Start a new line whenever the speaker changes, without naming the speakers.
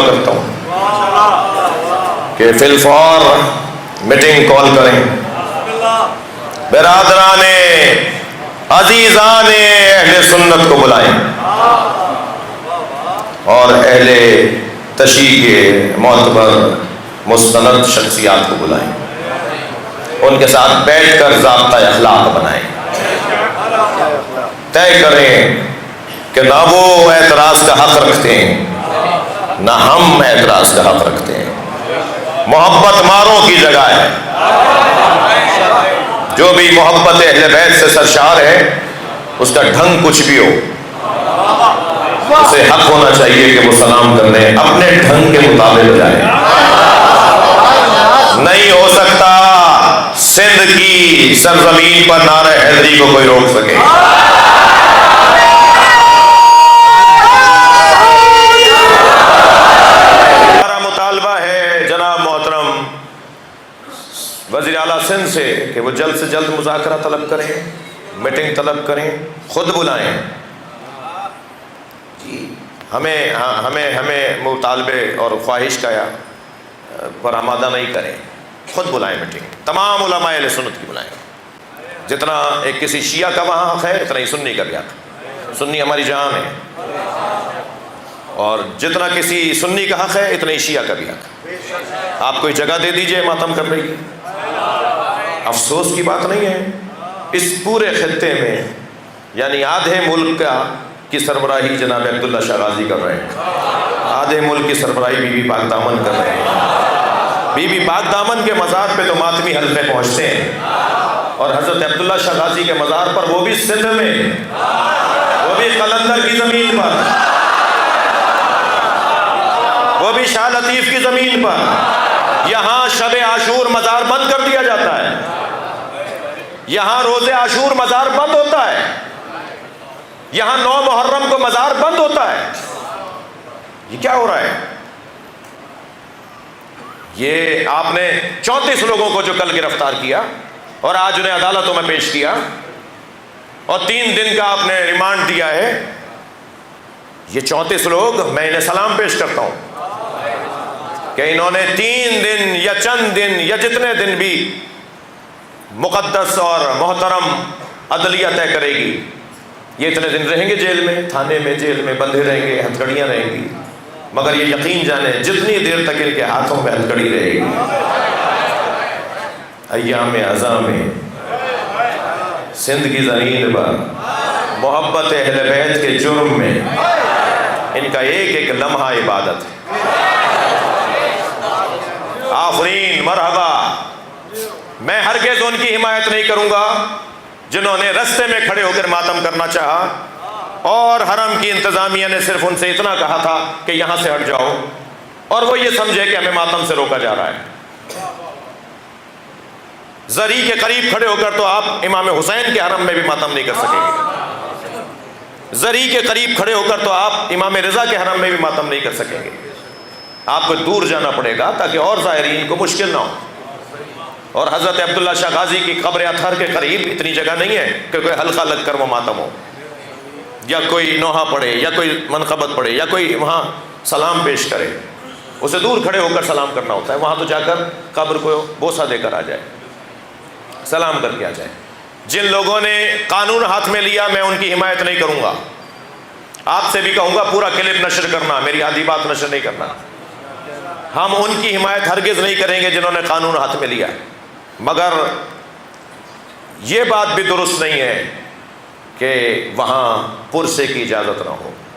کرتا ہوں کہ فی الفور میٹنگ کال کریں. برادران عزیزان اہل سنت کو بلائیں اور اہل تشیع کے معتبر مستند شخصیات کو بلائیں. ان کے ساتھ بیٹھ کر ضابطہ اخلاق بنائیں. طے کریں کہ نہ وہ اعتراض کا حق رکھتے ہیں نہ ہم اعتراض کا حق رکھتے ہیں. محبت ماروں کی جگہ ہے. جو بھی محبت اہل بیت سے سرشار ہے اس کا ڈھنگ کچھ بھی ہو اسے حق ہونا چاہیے کہ وہ سلام کرنے اپنے ڈھنگ کے مطابق جائے. نہیں ہو سکتا سندھ کی سرزمین پر نعرہ حیدری کو کوئی روک سکے. ہمارا مطالبہ ہے جناب محترم وزیر اعلیٰ سندھ سے کہ وہ جلد سے جلد مذاکرہ طلب کریں, میٹنگ طلب کریں, خود بلائیں. ہمیں مطالبے اور خواہش کا پر آمادہ نہیں کریں, خود بلائیں میٹنگ. تمام علماء اہل سنت کی بلائیں. جتنا ایک کسی شیعہ کا وہاں حق ہے اتنا ہی سنی کا بھی حق ہے. سنی ہماری جان ہے, اور جتنا کسی سنی کا حق ہے اتنا ہی شیعہ کا بھی حق ہے. آپ کوئی جگہ دے دیجئے ماتم کرنے کی. افسوس کی بات نہیں ہے اس پورے خطے میں یعنی آدھے ملک کی سربراہی جناب عبداللہ شاہ غازی کر رہے ہیں, آدھے ملک کی سربراہی بی بی پاک دامن کر رہے ہیں. بی بی پاک دامن کے مزار پہ تو ماتمی حلقے پہنچتے ہیں, اور حضرت عبداللہ شاہ غازی کے مزار پر وہ بھی سندھ میں, وہ بھی قلندر کی زمین پر, وہ بھی شاہ لطیف کی زمین پر. یہاں شب عاشور مزار بند کر دیا جاتا ہے, یہاں روز عاشور مزار بند ہوتا ہے, یہاں 9 محرم کو مزار بند ہوتا ہے. یہ کیا ہو رہا ہے؟ یہ آپ نے 34 لوگوں کو جو کل گرفتار کیا اور آج انہیں عدالتوں میں پیش کیا اور 3 دن کا آپ نے ریمانڈ دیا ہے, یہ 34 لوگ میں انہیں سلام پیش کرتا ہوں کہ انہوں نے 3 دن یا چند دن یا جتنے دن بھی مقدس اور محترم عدلیہ طے کرے گی, یہ اتنے دن رہیں گے جیل میں, تھانے میں, جیل میں بندھے رہیں گے, ہتھکڑیاں رہیں گی, مگر یہ یقین جانیں جتنی دیر تک ان کے ہاتھوں میں ہتھکڑی رہے گی, ایام ازاں میں سندھ کی زمین پر محبت اہل بیت کے جرم میں ان کا ایک ایک لمحہ عبادت ہے. آفرین, مرحبا. میں ہرگز ان کی حمایت نہیں کروں گا جنہوں نے رستے میں کھڑے ہو کر ماتم کرنا چاہا اور حرم کی انتظامیہ نے صرف ان سے اتنا کہا تھا کہ یہاں سے ہٹ جاؤ, اور وہ یہ سمجھے کہ ہمیں ماتم سے روکا جا رہا ہے. زری کے قریب کھڑے ہو کر تو آپ امام حسین کے حرم میں بھی ماتم نہیں کر سکیں گے, زری کے قریب کھڑے ہو کر تو آپ امام رضا کے حرم میں بھی ماتم نہیں کر سکیں گے. آپ کو دور جانا پڑے گا تاکہ اور زائرین کو مشکل نہ ہو. اور حضرت عبداللہ شاہ غازی کی قبر اطہر کے قریب اتنی جگہ نہیں ہے کہ کوئی حلقہ لگ کر وہ ماتم ہو, یا کوئی نوحہ پڑھے, یا کوئی منقبت پڑھے, یا کوئی وہاں سلام پیش کرے. اسے دور کھڑے ہو کر سلام کرنا ہوتا ہے. وہاں تو جا کر قبر کو بوسہ دے کر آ جائے, سلام کر کے آ جائے. جن لوگوں نے قانون ہاتھ میں لیا میں ان کی حمایت نہیں کروں گا. آپ سے بھی کہوں گا پورا کلپ نشر کرنا, میری آدھی بات نشر نہیں کرنا. ہم ان کی حمایت ہرگز نہیں کریں گے جنہوں نے قانون ہاتھ میں لیا, مگر یہ بات بھی درست نہیں ہے کہ وہاں پرسے کی اجازت نہ ہو.